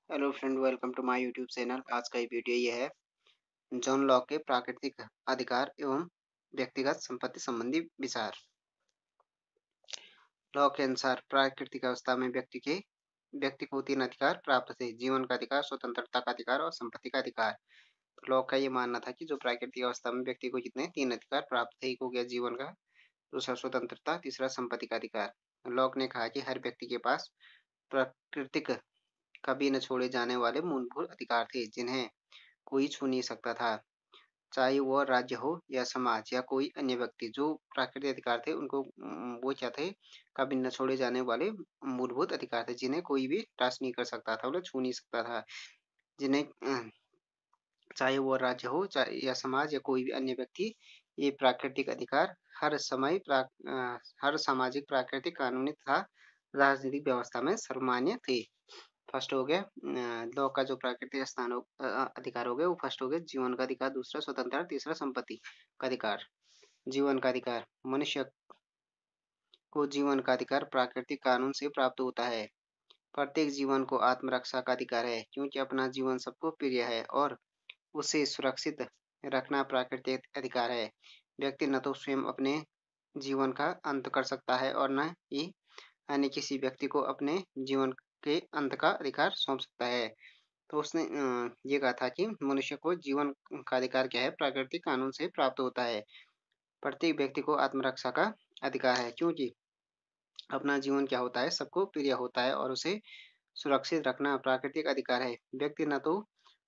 Hello friend, welcome to my YouTube channel. आज का ये वीडियो ये है जॉन लॉक के प्राकृतिक अधिकार एवं व्यक्तिगत संपत्ति संबंधी विचार। लॉक के अनुसार प्राकृतिक अवस्था में व्यक्ति को तीन अधिकार प्राप्त थे: जीवन का अधिकार, स्वतंत्रता का अधिकार और संपत्ति का अधिकार। तो लॉक का ये मानना था कि जो प्राकृतिक अवस्था में व्यक्ति को जितने तीन अधिकार प्राप्त थे, एक हो गया जीवन का, दूसरा स्वतंत्रता, तीसरा संपत्ति का अधिकार। लॉक ने कहा कि हर व्यक्ति के पास प्राकृतिक कभी न छोड़े जाने वाले मूलभूत अधिकार थे जिन्हें कोई छू नहीं सकता था, चाहे वह राज्य हो या समाज या कोई अन्य व्यक्ति। जो प्राकृतिक अधिकार थे उनको वो क्या थे, कभी न छोड़े जाने वाले मूलभूत अधिकार थे जिन्हें कोई भी टच नहीं कर सकता था, मतलब छू नहीं सकता था, जिन्हें चाहे वो राज्य हो चाहे या समाज या कोई भी अन्य व्यक्ति। ये प्राकृतिक अधिकार हर समय हर सामाजिक, प्राकृतिक, कानूनी तथा राजनीतिक व्यवस्था में सर्वमान्य थे। फर्स्ट हो गया लॉ का जो प्राकृतिक अधिकार हो गया, वो फर्स्ट हो गया जीवन का अधिकार, दूसरा स्वतंत्रता, तीसरा संपत्ति का अधिकार। जीवन का अधिकार: मनुष्य को जीवन का अधिकार प्राकृतिक कानून से प्राप्त होता है। प्रत्येक जीवन को आत्मरक्षा का अधिकार है, क्योंकि अपना जीवन सबको प्रिय है और उसे सुरक्षित रखना प्राकृतिक अधिकार है। व्यक्ति न तो स्वयं अपने जीवन का अंत कर सकता है और न ही अन्य किसी व्यक्ति को अपने जीवन के अंत का अधिकार सौंप सकता है। तो उसने ये कहा था कि मनुष्य को जीवन का अधिकार क्या है, प्राकृतिक कानून से प्राप्त होता है। प्रत्येक व्यक्ति को आत्मरक्षा का अधिकार है, क्योंकि अपना जीवन क्या होता है, सबको प्रिय होता है और उसे सुरक्षित रखना प्राकृतिक अधिकार है। व्यक्ति न तो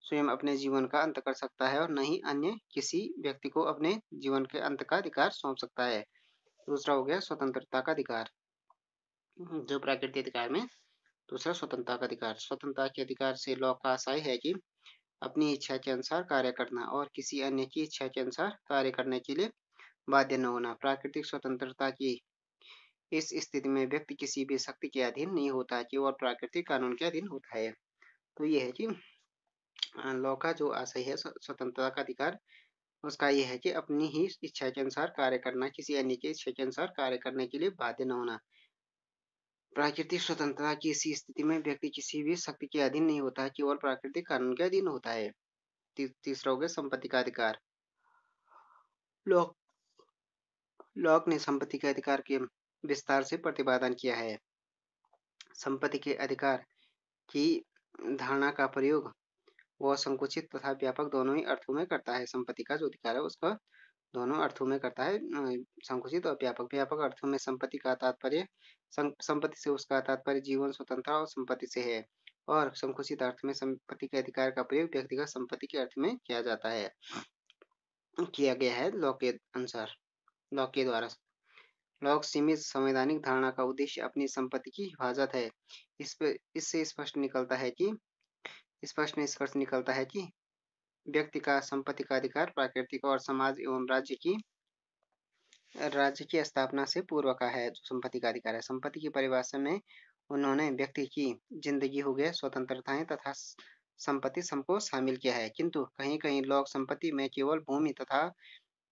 स्वयं अपने जीवन का अंत कर सकता है और न ही अन्य किसी व्यक्ति को अपने जीवन के अंत का अधिकार सौंप सकता है। दूसरा हो गया स्वतंत्रता का अधिकार। जो प्राकृतिक अधिकार में दूसरा स्वतंत्रता का अधिकार। स्वतंत्रता के अधिकार से लॉक का आशय है कि अपनी इच्छा के अनुसार कार्य करना और किसी अन्य की इच्छा के अनुसार कार्य करने के लिए बाध्य न होना। प्राकृतिक स्वतंत्रता की इस स्थिति में व्यक्ति किसी भी शक्ति के अधीन नहीं होता, केवल प्राकृतिक कानून के अधीन होता है। तो ये है कि लॉ का जो आशय है स्वतंत्रता का अधिकार, उसका यह है कि अपनी ही इच्छा के अनुसार कार्य करना, किसी अन्य की इच्छा के अनुसार कार्य करने के लिए बाध्य न होना। प्राकृतिक स्वतंत्रता की इसी स्थिति में व्यक्ति किसी भी शक्ति के अधीन नहीं होता है, केवल प्राकृतिक कानून के अधीन होता है। तीसरा हो गया संपत्ति का अधिकार। लॉक लॉक ने संपत्ति के अधिकार के विस्तार से प्रतिपादन किया है। संपत्ति के अधिकार की धारणा का प्रयोग वह संकुचित तथा व्यापक दोनों ही अर्थों में करता है। संपत्ति का जो अधिकार है उसका दोनों अर्थों में करता है, संकुचित और व्यापक। व्यापक अर्थों में संपत्ति का तात्पर्य संपत्ति से उसका तात्पर्य जीवन, स्वतंत्रता और संपत्ति से है, और संकुचित अर्थ में संपत्ति के अधिकार का प्रयोग व्यक्तिगत संपत्ति के अर्थ में किया जाता है, किया गया है लॉ के अनुसार, लॉ के द्वारा। लॉक सीमित संवैधानिक धारणा का उद्देश्य अपनी संपत्ति की हिफाजत है। इससे स्पष्ट निष्कर्ष निकलता है कि व्यक्ति का संपत्ति का अधिकार प्राकृतिक और समाज एवं राज्य की स्थापना से पूर्व का है। जो संपत्ति का अधिकार है, संपत्ति की परिभाषा में उन्होंने व्यक्ति की जिंदगी हो गया, स्वतंत्रताएं तथा संपत्ति सबको शामिल किया है, किंतु कहीं कहीं लोग संपत्ति में केवल भूमि तथा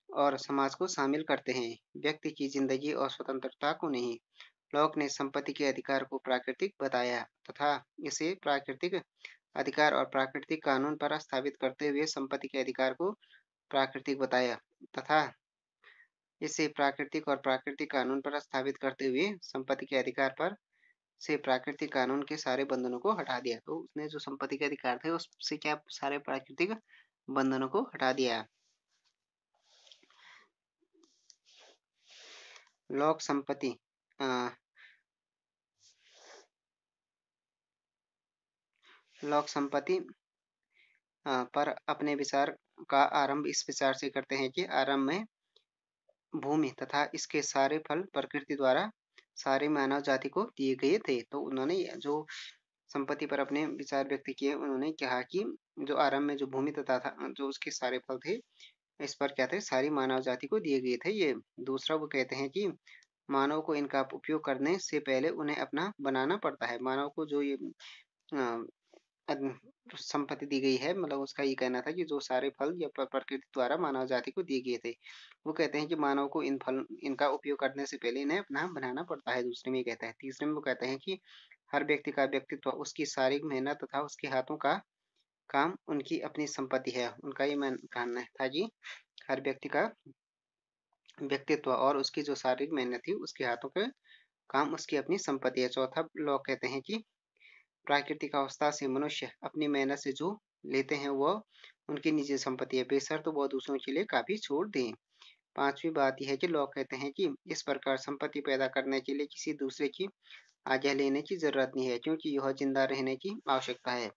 और समाज को शामिल करते हैं, व्यक्ति की जिंदगी और स्वतंत्रता को नहीं। लॉक ने संपत्ति के अधिकार को प्राकृतिक बताया तथा इसे प्राकृतिक अधिकार और प्राकृतिक कानून पर स्थापित करते हुए संपत्ति के अधिकार को प्राकृतिक बताया तथा इसे प्राकृतिक और प्राकृतिक कानून पर स्थापित करते हुए संपत्ति के अधिकार पर से प्राकृतिक कानून के सारे बंधनों को हटा दिया। तो उसने जो संपत्ति के अधिकार थे उससे क्या सारे प्राकृतिक बंधनों को हटा दिया। लॉक संपत्ति लॉक संपत्ति पर अपने विचार का आरंभ इस विचार से करते हैं कि आरंभ में भूमि तथा इसके सारे फल प्रकृति द्वारा सारी मानव जाति को दिए गए थे। तो उन्होंने जो संपत्ति पर अपने विचार व्यक्त किए, उन्होंने कहा कि जो आरंभ में जो भूमि तथा था जो उसके सारे फल थे, इस पर क्या थे, सारी मानव जाति को दिए गए थे ये। दूसरा वो कहते हैं कि मानव को इनका उपयोग करने से पहले उन्हें अपना बनाना पड़ता है। मानव को जो ये संपत्ति दी गई है, मतलब उसका ये कहना था कि जो सारे फल या प्रकृति द्वारा मानव जाति को दिए गए थे, वो कहते हैं कि मानव को इनका उपयोग करने से पहले इन्हें अपना बनाना पड़ता है। दूसरे में कहता है। तीसरे में वो कहते हैं कि हर व्यक्ति का व्यक्तित्व उसकी शारीरिक मेहनत तथा उसके हाथों का काम उनकी अपनी संपत्ति है। उनका ये कहना था कि हर व्यक्ति का व्यक्तित्व और उसकी जो शारीरिक मेहनत थी उसके हाथों के काम उसकी अपनी संपत्ति है। चौथा लोग कहते हैं कि प्राकृतिक अवस्था से मनुष्य अपनी मेहनत से जो लेते हैं वह उनकी निजी संपत्ति है, बेशर्त वह दूसरों के लिए काफी छोड़ दें। पांचवी बात यह है कि लोग कहते हैं कि इस प्रकार संपत्ति पैदा करने के लिए किसी दूसरे की आज्ञा लेने की जरूरत नहीं है, क्योंकि यह जिंदा रहने की आवश्यकता है।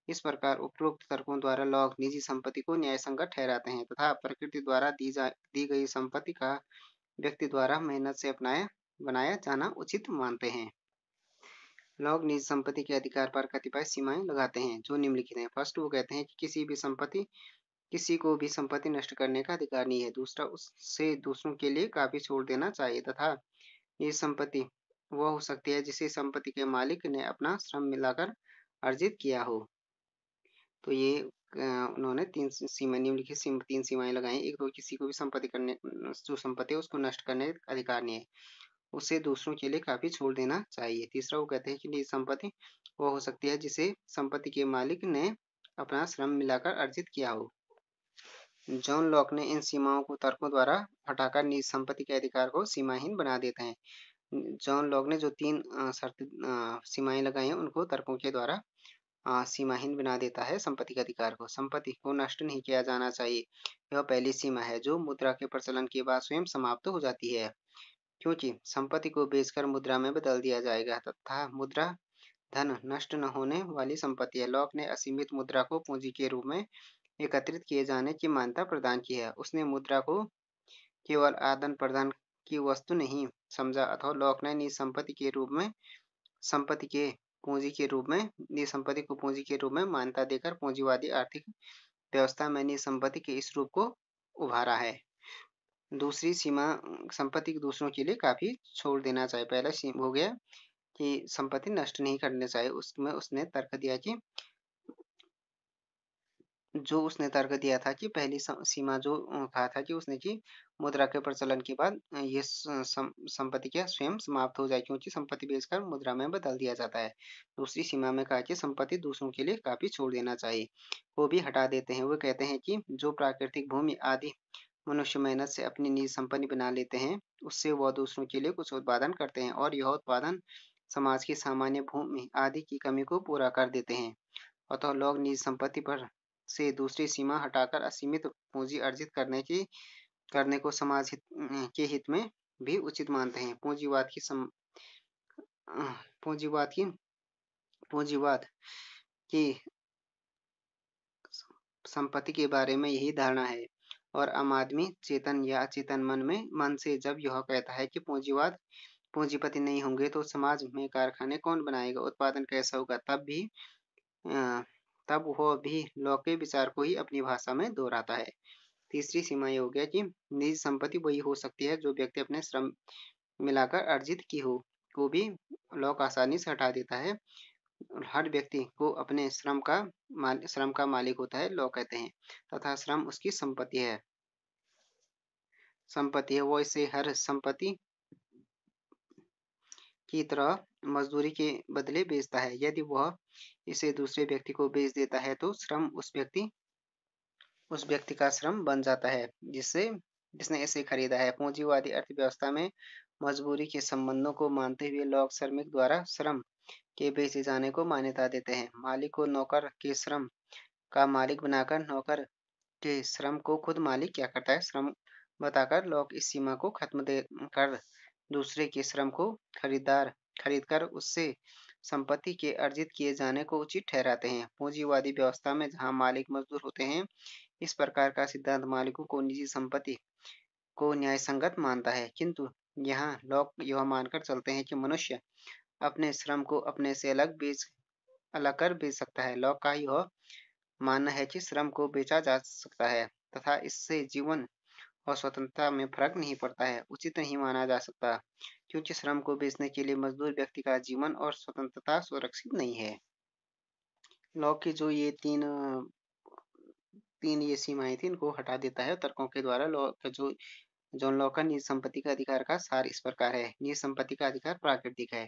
इस प्रकार उपरोक्त तर्कों द्वारा लोग निजी संपत्ति को न्यायसंगत ठहराते हैं तथा प्रकृति द्वारा दी गई संपत्ति का व्यक्ति द्वारा मेहनत से अपनाया बनाया जाना उचित मानते हैं। लोग निजी संपत्ति के अधिकार पर कतिपय सीमाएं लगाते हैं जो निम्नलिखित हैं। फर्स्ट, वो कहते हैं कि किसी को भी संपत्ति नष्ट करने का अधिकार नहीं है। दूसरा, उससे दूसरों के लिए काफी छोड़ देना चाहिए तथा ये संपत्ति वह हो सकती है जिसे संपत्ति के मालिक ने अपना श्रम मिलाकर अर्जित किया हो। तो ये उन्होंने निम्नलिखित तीन सीमाएं लगाई। एक, तो किसी को भी संपत्ति करने जो संपत्ति है उसको नष्ट करने का अधिकार नहीं है, उसे दूसरों के लिए काफी छोड़ देना चाहिए। तीसरा, वो कहते हैं कि निजी संपत्ति वो हो सकती है जिसे संपत्ति के मालिक ने अपना श्रम मिलाकर अर्जित किया हो। जॉन लॉक ने इन सीमाओं को तर्कों द्वारा हटाकर निजी संपत्ति के अधिकार को सीमाहीन बना देते हैं। जॉन लॉक ने जो तीन सीमाएं लगाई हैं उनको तर्कों के द्वारा सीमाहीन बना देता है संपत्ति के अधिकार को। संपत्ति को नष्ट नहीं किया जाना चाहिए, यह पहली सीमा है जो मुद्रा के प्रचलन के बाद स्वयं समाप्त हो जाती है, क्योंकि संपत्ति को बेचकर मुद्रा में बदल दिया जाएगा तथा मुद्रा धन नष्ट न होने वाली संपत्ति है। लॉक ने असीमित मुद्रा को पूंजी के रूप में एकत्रित किए जाने की मान्यता प्रदान की है। उसने मुद्रा को केवल आदान प्रदान की वस्तु नहीं समझा अथवा लॉक ने निजी संपत्ति के रूप में संपत्ति के पूंजी के रूप में निजी संपत्ति को पूंजी के रूप में मान्यता देकर पूंजीवादी आर्थिक व्यवस्था में निजी संपत्ति के इस रूप को उभारा है। दूसरी सीमा, संपत्ति दूसरों के लिए काफी छोड़ देना चाहिए। पहला हो गया कि संपत्ति नष्ट नहीं करनी चाहिए। उसमें उसने तर्क दिया कि था कि पहली सीमा जो कहा था कि उसने कि मुद्रा के प्रचलन के बाद ये संपत्ति क्या स्वयं समाप्त हो जाए, क्योंकि संपत्ति बेचकर मुद्रा में बदल दिया जाता है। दूसरी सीमा में कहा कि संपत्ति दूसरों के लिए काफी छोड़ देना चाहिए, वो भी हटा देते हैं। वो कहते हैं कि जो प्राकृतिक भूमि आदि मनुष्य मेहनत से अपनी निजी संपत्ति बना लेते हैं उससे वह दूसरों के लिए कुछ उत्पादन करते हैं और यह उत्पादन समाज की सामान्य भूमि आदि की कमी को पूरा कर देते हैं। अतः लोग निजी संपत्ति पर से दूसरी सीमा हटाकर असीमित पूंजी अर्जित करने को समाज के हित में भी उचित मानते हैं। पूंजीवाद की पूंजीवाद की संपत्ति के बारे में यही धारणा है और आम आदमी चेतन या अचेतन मन से जब यह कहता है कि पूंजीपति नहीं होंगे तो समाज में कारखाने कौन बनाएगा, उत्पादन कैसा होगा, तब वह भी लॉक के विचार को ही अपनी भाषा में दोहराता है। तीसरी सीमा ये हो गया कि निजी संपत्ति वही हो सकती है जो व्यक्ति अपने श्रम मिलाकर अर्जित की हो, को भी लॉक आसानी से हटा देता है। हर व्यक्ति को अपने श्रम का मालिक होता है, लॉक कहते हैं, तथा श्रम उसकी संपत्ति है। वो इसे हर संपत्ति की तरह मजदूरी के बदले बेचता है। यदि वह इसे दूसरे व्यक्ति को बेच देता है तो श्रम उस व्यक्ति का श्रम बन जाता है जिसने इसे खरीदा है। पूंजीवादी अर्थव्यवस्था में मजबूरी के संबंधों को मानते हुए लोग श्रमिक द्वारा श्रम के बेचे जाने को मान्यता देते हैं। मालिक को नौकर के श्रम का मालिक बनाकर नौकर के श्रम को खुद मालिक क्या करता है, श्रम बताकर लोग इस सीमा को खत्म कर दूसरे के श्रम को खरीदकर उससे संपत्ति के अर्जित किए जाने को उचित ठहराते हैं। पूंजीवादी व्यवस्था में जहां मालिक मजदूर होते हैं, इस प्रकार का सिद्धांत मालिकों को निजी संपत्ति को न्यायसंगत मानता है, किंतु यहाँ लोग यह मानकर चलते हैं कि मनुष्य अपने श्रम को अपने से अलग कर बेच सकता है। लोग का यह मानना है कि श्रम को बेचा जा सकता है तथा इससे जीवन और स्वतंत्रता में फर्क नहीं पड़ता है, उचित नहीं माना जा सकता, क्योंकि श्रम को बेचने के लिए मजदूर व्यक्ति का जीवन और स्वतंत्रता सुरक्षित नहीं है। लॉक की जो ये तीन ये सीमाएं थी इनको हटा देता है तर्कों के द्वारा। लॉक जो जॉन लॉक का निजी संपत्ति का अधिकार का सार इस प्रकार है। निजी संपत्ति का अधिकार प्राकृतिक है,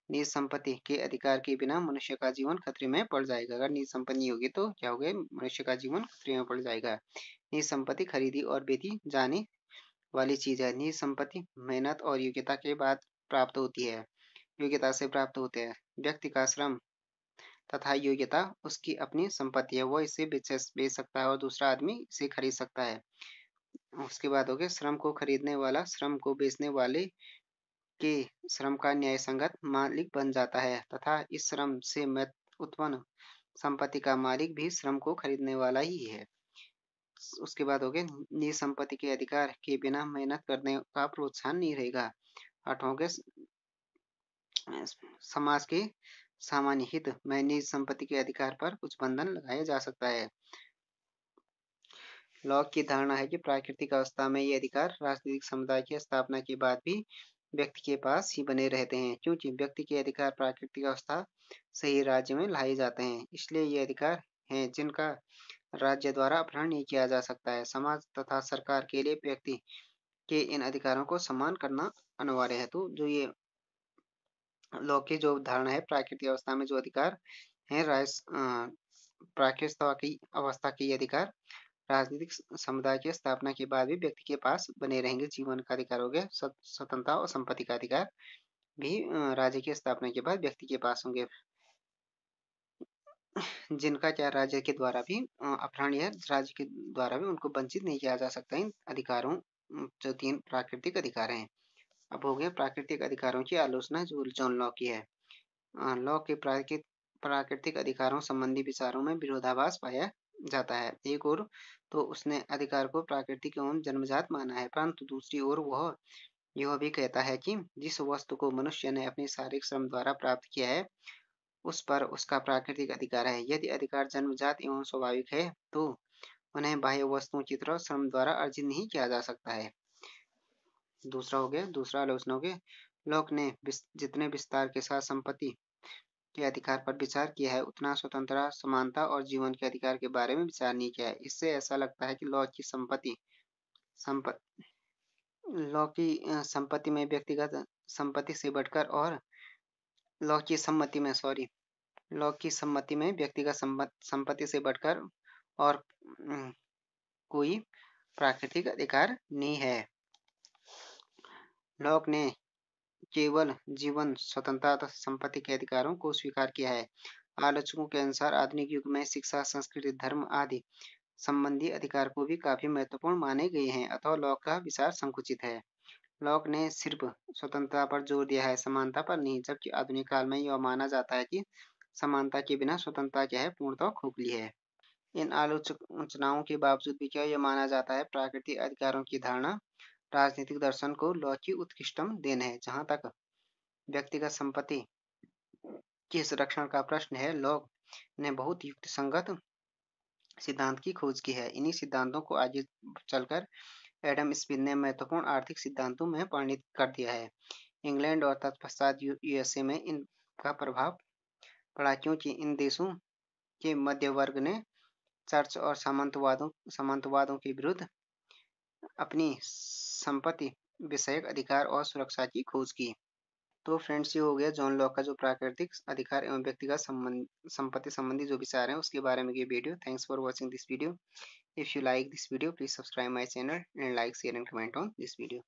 निज संपत्ति के अधिकार के बिना मनुष्य का जीवन खतरे में पड़ जाएगा। अगर निज संपत्ति नहीं होगी तो क्या होगा, मनुष्य का जीवन खतरे में पड़ जाएगा। निज संपत्ति खरीदी और बेची जाने वाली चीज है। निज संपत्ति मेहनत और योग्यता के बाद प्राप्त होती है, योग्यता से प्राप्त होते हैं। व्यक्ति का श्रम तथा योग्यता उसकी अपनी संपत्ति है, वो इसे बेच सकता है और दूसरा आदमी इसे खरीद सकता है। उसके बाद हो गया श्रम को खरीदने वाला श्रम को बेचने वाले के श्रम का न्याय संगत मालिक बन जाता है तथा इस श्रम से उत्पन्न संपत्ति का मालिक भी श्रम को खरीदने वाला ही है। उसके बाद हो गया निज संपत्ति के अधिकार के बिना मेहनत करने का प्रोत्साहन नहीं रहेगा। आठवां हो गया समाज के सामान्य हित में निज संपत्ति के अधिकार पर कुछ बंधन लगाया जा सकता है। लॉक की धारणा है कि प्राकृतिक अवस्था में ये अधिकार राजनीतिक समुदाय की स्थापना के बाद भी व्यक्ति के पास ही बने रहते हैं, क्योंकि व्यक्ति के अधिकार प्राकृतिक अवस्था से ही राज्य में लाए जाते हैं। इसलिए ये अधिकार हैं जिनका राज्य द्वारा अपहरण नहीं किया जा सकता है। समाज तथा सरकार के लिए व्यक्ति के इन अधिकारों को सम्मान करना अनिवार्य है। तो जो ये लॉ की जो धारणा है, प्राकृतिक अवस्था में जो अधिकार है प्राकृतिक अवस्था के अधिकार राजनीतिक समुदाय की स्थापना के बाद भी व्यक्ति के पास बने रहेंगे। जीवन का अधिकार हो गया, स्वतंत्रता और संपत्ति का अधिकार भी राज्य की स्थापना के बाद व्यक्ति के पास होंगे, जिनका क्या राज्य के द्वारा भी अपहरण या राज्य के द्वारा भी उनको वंचित नहीं किया जा सकता इन अधिकारों, जो 3 प्राकृतिक अधिकार हैं। अब हो गया प्राकृतिक अधिकारों की आलोचना जो जॉन लॉ की है। लॉ के प्राकृतिक अधिकारों संबंधी विचारों में विरोधाभास पाया जाता है। एक ओर तो उसने अधिकार को प्राकृतिक एवं जन्मजात माना है, परंतु दूसरी ओर वह यह भी कहता है कि जिस वस्तु को मनुष्य ने अपने शारीरिक श्रम द्वारा प्राप्त किया है उस पर उसका प्राकृतिक अधिकार है। यदि अधिकार जन्मजात एवं स्वाभाविक है तो उन्हें बाह्य वस्तुओं की तरह श्रम द्वारा अर्जित नहीं किया जा सकता है। दूसरा हो गया, दूसरा आलोचना हो गया, लॉक ने जितने विस्तार के साथ संपत्ति के अधिकार पर विचार किया है उतना स्वतंत्रता, समानता और जीवन के अधिकार के बारे में विचार नहीं किया है। इससे ऐसा लगता है कि लॉ की संपत्ति में व्यक्तिगत संपत्ति से बढ़कर और लॉ की सम्मति में सॉरी लॉ की सम्मति में व्यक्तिगत संपत्ति से बढ़कर और कोई प्राकृतिक अधिकार नहीं है। लॉक ने केवल जीवन, स्वतंत्रता तथा संपत्ति के अधिकारों को स्वीकार किया है। आलोचकों के अनुसार आधुनिक युग में शिक्षा, संस्कृति, धर्म आदि संबंधी अधिकार को भी काफी महत्वपूर्ण माने गए हैं, अतः लॉक का विचार संकुचित है। लॉक ने सिर्फ स्वतंत्रता पर जोर दिया है, समानता पर नहीं, जबकि आधुनिक काल में यह माना जाता है कि समानता के बिना स्वतंत्रता क्या है, पूर्णतः खोखली है। इन आलोचनाओं के बावजूद भी क्या यह माना जाता है प्राकृतिक अधिकारों की धारणा राजनीतिक दर्शन को लॉ की उत्कृष्टतम देन है। जहां तक व्यक्तिगत संपत्ति के संरक्षण का प्रश्न है, लॉक ने बहुत युक्तिसंगत सिद्धांत की खोज की है। इन्हीं सिद्धांतों को आगे चलकर एडम स्मिथ ने महत्वपूर्ण आर्थिक सिद्धांतों में परिणत कर दिया है। इंग्लैंड और तत्पश्चात यूएसए में इनका प्रभाव पड़ा, क्योंकि इन देशों के मध्य वर्ग ने चर्च और सामंतवादों के विरुद्ध अपनी संपत्ति विषयक अधिकार और सुरक्षा की खोज की। तो फ्रेंड्स, ये हो गया जॉन लॉक का जो प्राकृतिक अधिकार एवं व्यक्तिगत संपत्ति संबंधी जो विचार हैं उसके बारे में ये video. Thanks for watching this video. If you like this video please subscribe my channel and like, share and comment on this video.